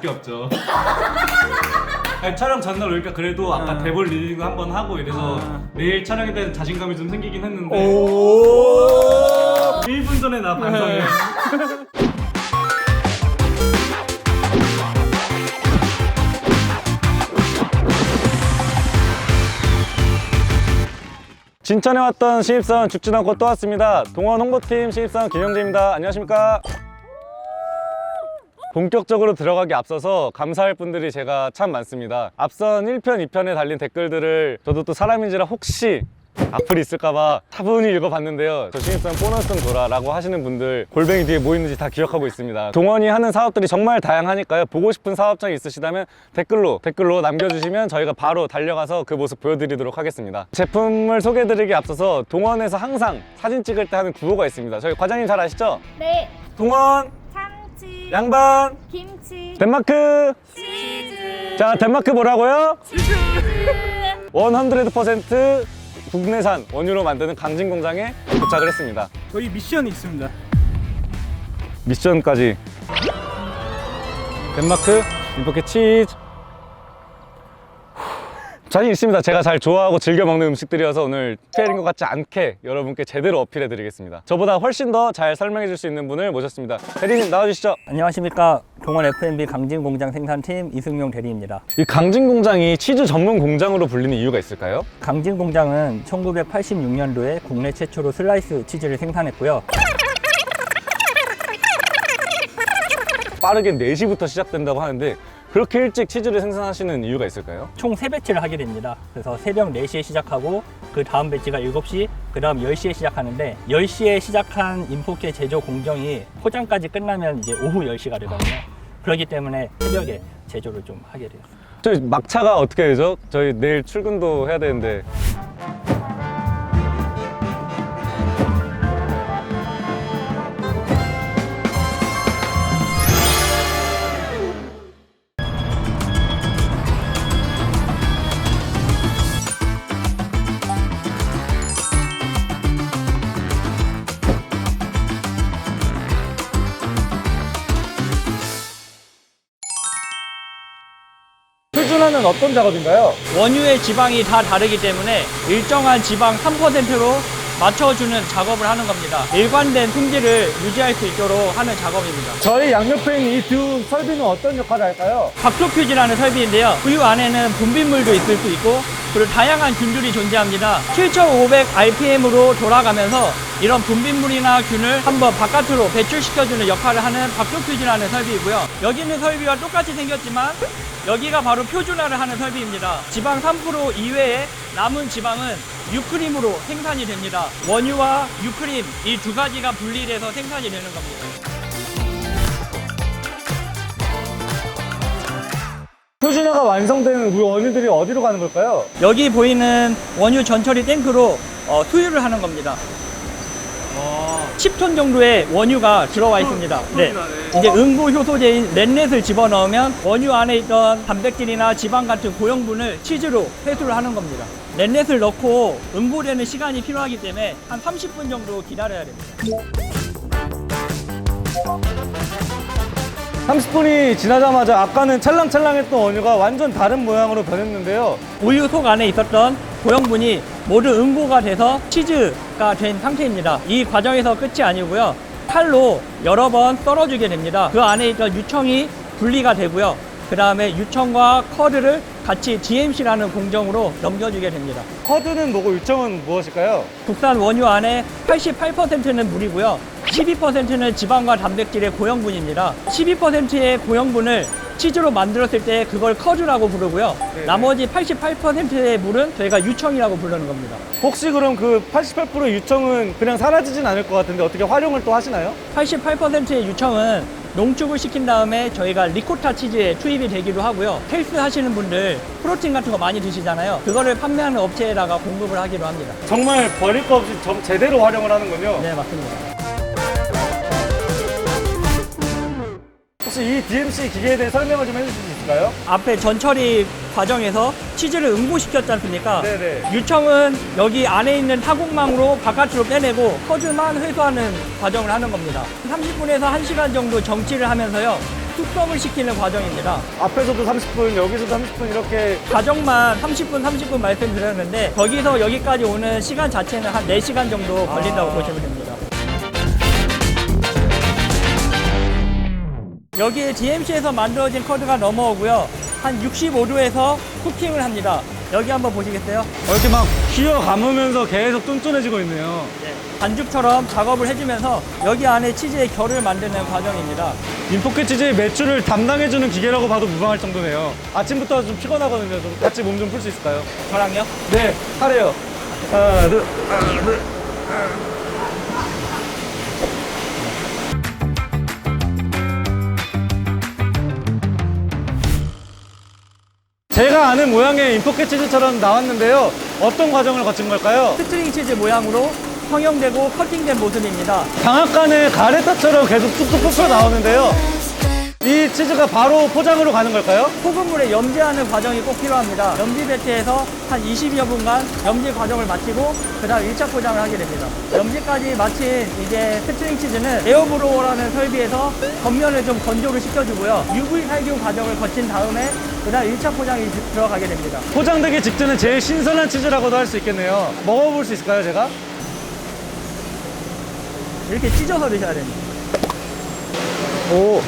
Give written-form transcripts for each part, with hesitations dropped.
밖에 없죠. 아니, 촬영 전날 오니까 그래도 아까 대본 리딩도 한번 하고 이래서 내일 촬영에 대한 자신감이 좀 생기긴 했는데 1분 전에 나 반성해. 진천에 왔던 신입사원 죽진 않고 또 왔습니다. 동원 홍보팀 신입사원 김영재입니다. 안녕하십니까? 본격적으로 들어가기 앞서서 감사할 분들이 제가 참 많습니다. 앞선 1편, 2편에 달린 댓글들을 저도 또 사람인지라 혹시 악플이 있을까봐 차분히 읽어봤는데요. 저 신입사원 보너스는 돌아 라고 하시는 분들 골뱅이 뒤에 뭐 있는지 다 기억하고 있습니다. 동원이 하는 사업들이 정말 다양하니까요. 보고 싶은 사업장이 있으시다면 댓글로 남겨주시면 저희가 바로 달려가서 그 모습 보여드리도록 하겠습니다. 제품을 소개해드리기 앞서서 동원에서 항상 사진 찍을 때 하는 구호가 있습니다. 저희 과장님 잘 아시죠? 네. 동원, 참치, 양반, 김치, 덴마크. 치즈. 자, 덴마크 뭐라고요? 치즈. 100% 국내산 원유로 만드는 강진 공장에 도착을 했습니다. 저희 미션이 있습니다. 미션까지. 덴마크, 이렇게 치즈. 자신 있습니다. 제가 잘 좋아하고 즐겨 먹는 음식들이어서 오늘 특별인 것 같지 않게 여러분께 제대로 어필해 드리겠습니다. 저보다 훨씬 더 잘 설명해 줄 수 있는 분을 모셨습니다. 대리님 나와주시죠. 안녕하십니까. 동원 F&B 강진공장 생산팀 이승용 대리입니다. 이 강진 공장이 치즈 전문 공장으로 불리는 이유가 있을까요? 강진공장은 1986년도에 국내 최초로 슬라이스 치즈를 생산했고요. 빠르게 4시부터 시작된다고 하는데 그렇게 일찍 치즈를 생산하시는 이유가 있을까요? 총 3배치를 하게 됩니다. 그래서 새벽 4시에 시작하고 그 다음 배치가 7시, 그 다음 10시에 시작하는데 10시에 시작한 인포케 제조 공정이 포장까지 끝나면 이제 오후 10시가 되거든요. 그렇기 때문에 새벽에 제조를 좀 하게 되었습니다. 저희 막차가 어떻게 되죠? 저희 내일 출근도 해야 되는데. 표준화는 어떤 작업인가요? 원유의 지방이 다 다르기 때문에 일정한 지방 3%로 맞춰주는 작업을 하는 겁니다. 일관된 품질을 유지할 수 있도록 하는 작업입니다. 저희 양옆에 있는 이 두 설비는 어떤 역할을 할까요? 박토퓨즈라는 설비인데요. 우유 안에는 분비물도 있을 수 있고 그리고 다양한 균들이 존재합니다. 7500 RPM으로 돌아가면서 이런 분비물이나 균을 한번 바깥으로 배출시켜주는 역할을 하는 박토퓨즈라는 설비이고요. 여기 있는 설비와 똑같이 생겼지만 여기가 바로 표준화를 하는 설비입니다. 지방 3% 이외에 남은 지방은 유크림으로 생산이 됩니다. 원유와 유크림 이 두 가지가 분리돼서 생산이 되는 겁니다. 표준화가 완성되는 우리 원유들이 어디로 가는 걸까요? 여기 보이는 원유 전처리 탱크로 수유를 하는 겁니다. 10톤 정도의 원유가 들어와 있습니다. 네. 이제 응고 효소제인 렌넷을 집어넣으면 원유 안에 있던 단백질이나 지방 같은 고형분을 치즈로 회수를 하는 겁니다. 렌넷을 넣고 응고되는 시간이 필요하기 때문에 한 30분 정도 기다려야 됩니다. 30분이 지나자마자 아까는 찰랑찰랑했던 원유가 완전 다른 모양으로 변했는데요. 우유 속 안에 있었던 고형분이 모두 응고가 돼서 치즈가 된 상태입니다. 이 과정에서 끝이 아니고요. 칼로 여러 번 썰어주게 됩니다. 그 안에 있던 유청이 분리가 되고요. 그 다음에 유청과 커드를 같이 DMC라는 공정으로 넘겨주게 됩니다. 커드는 뭐고 유청은 무엇일까요? 국산 원유 안에 88%는 물이고요. 12%는 지방과 단백질의 고형분입니다. 12%의 고형분을 치즈로 만들었을 때 그걸 커드라고 부르고요. 네네. 나머지 88%의 물은 저희가 유청이라고 부르는 겁니다. 혹시 그럼 그 88% 유청은 그냥 사라지진 않을 것 같은데 어떻게 활용을 또 하시나요? 88%의 유청은 농축을 시킨 다음에 저희가 리코타 치즈에 투입이 되기도 하고요. 헬스 하시는 분들 프로틴 같은 거 많이 드시잖아요. 그거를 판매하는 업체에다가 공급을 하기도 합니다. 정말 버릴 거 없이 제대로 활용을 하는군요. 네, 맞습니다. 혹시 이 DMC 기계에 대해 설명을 좀 해주실 수 있을까요? 앞에 전처리 과정에서 치즈를 응고시켰지 않습니까? 네네. 유청은 여기 안에 있는 타공망으로 바깥으로 빼내고 커즈만 회수하는 과정을 하는 겁니다. 30분에서 1시간 정도 정치를 하면서요. 숙성을 시키는 과정입니다. 앞에서도 30분, 여기서도 30분 이렇게. 과정만 30분 말씀드렸는데 거기서 여기까지 오는 시간 자체는 한 4시간 정도 걸린다고 보시면 됩니다. 여기에 DMC에서 만들어진 커드가 넘어오고요. 한 65도에서 쿠킹을 합니다. 여기 한번 보시겠어요? 이렇게 막 휘어 감으면서 계속 쫀쫀해지고 있네요. 반죽처럼 작업을 해주면서 여기 안에 치즈의 결을 만드는 과정입니다. 인포켓 치즈의 매출을 담당해주는 기계라고 봐도 무방할 정도네요. 아침부터 좀 피곤하거든요. 좀 같이 몸 좀 풀 수 있을까요? 저랑요? 네, 하래요. 하나, 둘, 하나, 둘. 제가 아는 모양의 인포켓 치즈처럼 나왔는데요. 어떤 과정을 거친 걸까요? 스트링 치즈 모양으로 성형되고 커팅된 모습입니다. 방앗간에 가래타처럼 계속 뚝뚝 뻗어 나오는데요. 이 치즈가 바로 포장으로 가는 걸까요? 소금물에 염지하는 과정이 꼭 필요합니다. 염지 배치에서 한 20여 분간 염지 과정을 마치고 그 다음 1차 포장을 하게 됩니다. 염지까지 마친 이제 스트링 치즈는 에어브로어라는 설비에서 겉면을 좀 건조를 시켜주고요. UV 살균 과정을 거친 다음에 그 다음 1차 포장이 들어가게 됩니다. 포장되기 직전에 제일 신선한 치즈라고도 할 수 있겠네요. 먹어볼 수 있을까요, 제가? 이렇게 찢어서 드셔야 됩니다. 오,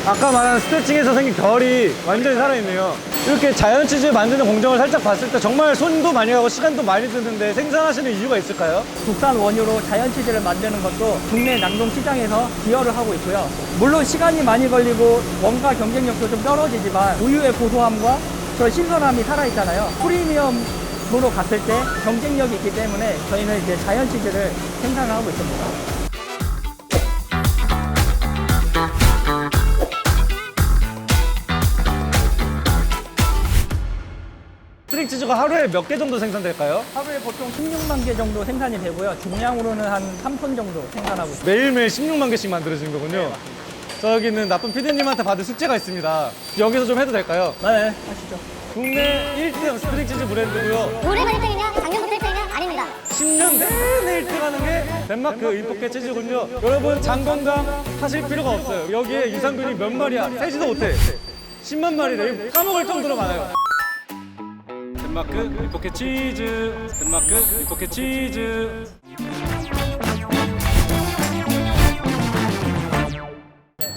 아까 말한 스트레칭에서 생긴 결이 완전히 살아있네요. 이렇게 자연 치즈 만드는 공정을 살짝 봤을 때 정말 손도 많이 가고 시간도 많이 드는데 생산하시는 이유가 있을까요? 국산 원유로 자연 치즈를 만드는 것도 국내 낙농 시장에서 기여를 하고 있고요. 물론 시간이 많이 걸리고 원가 경쟁력도 좀 떨어지지만 우유의 고소함과 저 신선함이 살아있잖아요. 프리미엄으로 갔을 때 경쟁력이 있기 때문에 저희는 이제 자연 치즈를 생산을 하고 있습니다. 스트링 치즈가 하루에 몇 개 정도 생산될까요? 하루에 보통 16만 개 정도 생산이 되고요. 중량으로는 한 3톤 정도 생산하고 있습니다. 매일매일 16만 개씩 만들어지는 거군요. 저기 있는 나쁜 피디님한테 받을 숙제가 있습니다. 여기서 좀 해도 될까요? 네, 하시죠. 국내 1등 스트링 치즈 브랜드고요. 올해만 1등이냐? 작년부터 1등이냐? 아닙니다. 10년 내내 1등 하는 게 덴마크 인포켓 치즈군요. 여러분 장 건강 하실 필요가 없어요. 여기에 유산균이 몇 마리야? 세지도 못해. 10만 마리래. 까먹을 정도로 많아요. 덴마크 인포켓 치즈. 덴마크 인포켓 치즈.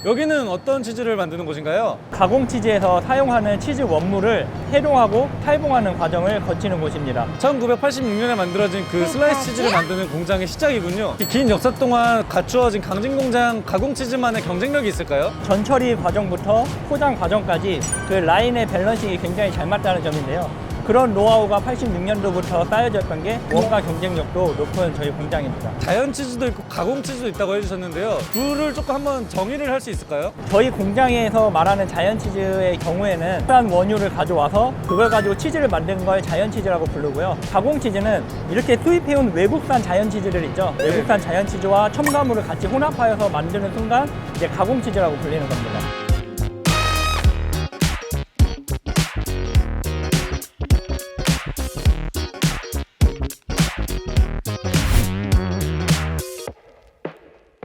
여기는 어떤 치즈를 만드는 곳인가요? 가공 치즈에서 사용하는 치즈 원물을 해동하고 탈봉하는 과정을 거치는 곳입니다. 1986년에 만들어진 그 슬라이스 치즈를 만드는 공장의 시작이군요. 이 긴 역사 동안 갖추어진 강진 공장 가공 치즈만의 경쟁력이 있을까요? 전처리 과정부터 포장 과정까지 그 라인의 밸런싱이 굉장히 잘 맞다는 점인데요. 그런 노하우가 86년도부터 쌓여졌던 게 원가 경쟁력도 높은 저희 공장입니다. 자연 치즈도 있고 가공 치즈도 있다고 해주셨는데요. 둘을 조금 한번 정의를 할 수 있을까요? 저희 공장에서 말하는 자연 치즈의 경우에는 국산 원유를 가져와서 그걸 가지고 치즈를 만든 걸 자연 치즈라고 부르고요. 가공 치즈는 이렇게 수입해온 외국산 자연 치즈들 있죠. 외국산 자연 치즈와 첨가물을 같이 혼합하여서 만드는 순간 이제 가공 치즈라고 불리는 겁니다.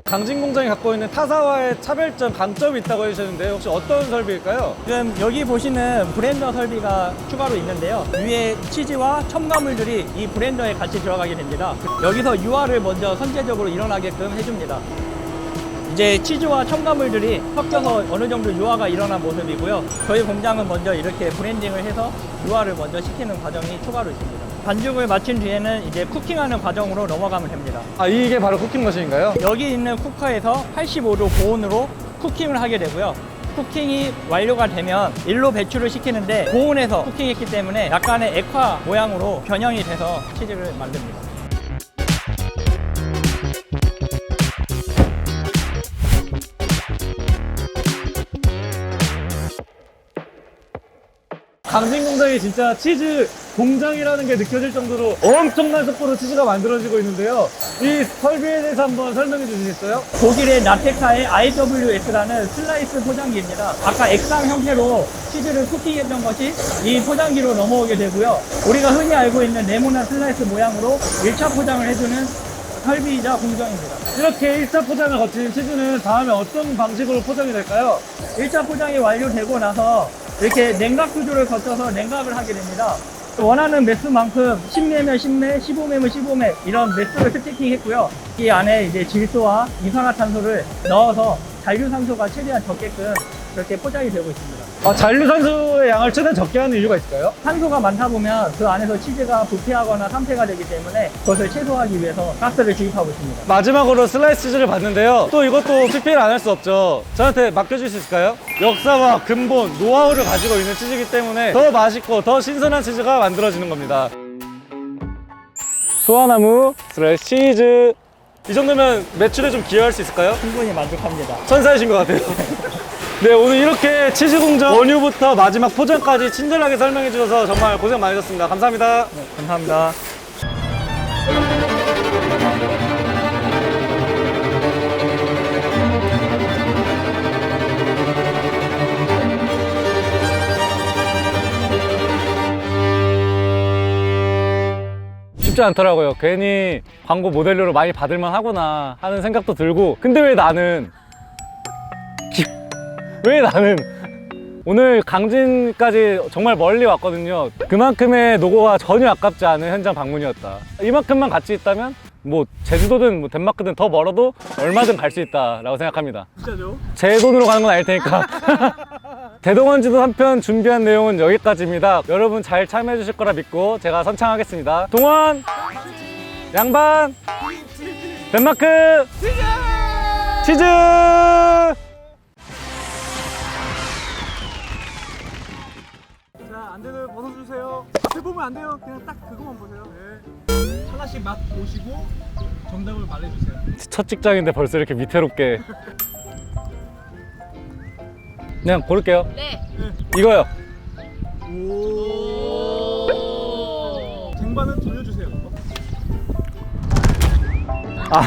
강진 공장이 갖고 있는 타사와의 차별점, 강점이 있다고 해주셨는데 혹시 어떤 설비일까요? 지금 여기 보시는 브렌더 설비가 추가로 있는데요. 위에 치즈와 첨가물들이 이 브렌더에 같이 들어가게 됩니다. 여기서 유화를 먼저 선제적으로 일어나게끔 해줍니다. 이제 치즈와 첨가물들이 섞여서 어느 정도 유화가 일어난 모습이고요. 저희 공장은 먼저 이렇게 브랜딩을 해서 유화를 먼저 시키는 과정이 추가로 있습니다. 반죽을 마친 뒤에는 이제 쿠킹하는 과정으로 넘어가면 됩니다. 아, 이게 바로 쿠킹 머신인가요? 여기 있는 쿠커에서 85도 고온으로 쿠킹을 하게 되고요. 쿠킹이 완료가 되면 일로 배출을 시키는데 고온에서 쿠킹했기 때문에 약간의 액화 모양으로 변형이 돼서 치즈를 만듭니다. 강진 공장이 진짜 치즈 공장이라는 게 느껴질 정도로 엄청난 속도로 치즈가 만들어지고 있는데요. 이 설비에 대해서 한번 설명해 주시겠어요? 독일의 나테카의 IWS라는 슬라이스 포장기입니다. 아까 액상 형태로 치즈를 쿠킹했던 것이 이 포장기로 넘어오게 되고요. 우리가 흔히 알고 있는 네모난 슬라이스 모양으로 1차 포장을 해주는 설비이자 공정입니다. 이렇게 1차 포장을 거친 치즈는 다음에 어떤 방식으로 포장이 될까요? 1차 포장이 완료되고 나서 이렇게 냉각 구조를 거쳐서 냉각을 하게 됩니다. 원하는 매수만큼 10매면 10매, 15매면 15매 이런 매수를 세팅했고요. 이 안에 이제 질소와 이산화탄소를 넣어서 잔류산소가 최대한 적게끔 그렇게 포장이 되고 있습니다. 잔류산소의 양을 최대한 적게 하는 이유가 있을까요? 산소가 많다 보면 그 안에서 치즈가 부패하거나 상태가 되기 때문에 그것을 최소화하기 위해서 가스를 주입하고 있습니다. 마지막으로 슬라이스 치즈를 봤는데요. 또 이것도 PPL 안 할 수 없죠. 저한테 맡겨줄 수 있을까요? 역사와 근본, 노하우를 가지고 있는 치즈이기 때문에 더 맛있고 더 신선한 치즈가 만들어지는 겁니다. 소화나무 슬라이스 치즈. 이 정도면 매출에 좀 기여할 수 있을까요? 충분히 만족합니다. 천사이신 것 같아요. 네, 오늘 이렇게 치즈 공정 원유부터 마지막 포장까지 친절하게 설명해 주셔서 정말 고생 많으셨습니다. 감사합니다. 네, 감사합니다. 쉽지 않더라고요. 괜히 광고 모델료로 많이 받을만 하구나 하는 생각도 들고, 근데 왜 나는 오늘 강진까지 정말 멀리 왔거든요. 그만큼의 노고가 전혀 아깝지 않은 현장 방문이었다. 이만큼만 같이 있다면 뭐 제주도든 뭐 덴마크든 더 멀어도 얼마든 갈 수 있다라고 생각합니다. 진짜죠? 제 돈으로 가는 건 아닐 테니까. 대동원지도 3편 준비한 내용은 여기까지입니다. 여러분 잘 참여해 주실 거라 믿고 제가 선창하겠습니다. 동원! 양반! 덴마크! 치즈! 자, 안 되는 벗어주세요. 앞에 보면 안 돼요. 그냥 딱 그거만 보세요. 네. 하나씩 맛 보시고 정답을 말해주세요. 첫 직장인데 벌써 이렇게 위태롭게. 그냥 고를게요. 네. 이거요. 오. 쟁반은 돌려주세요. 아.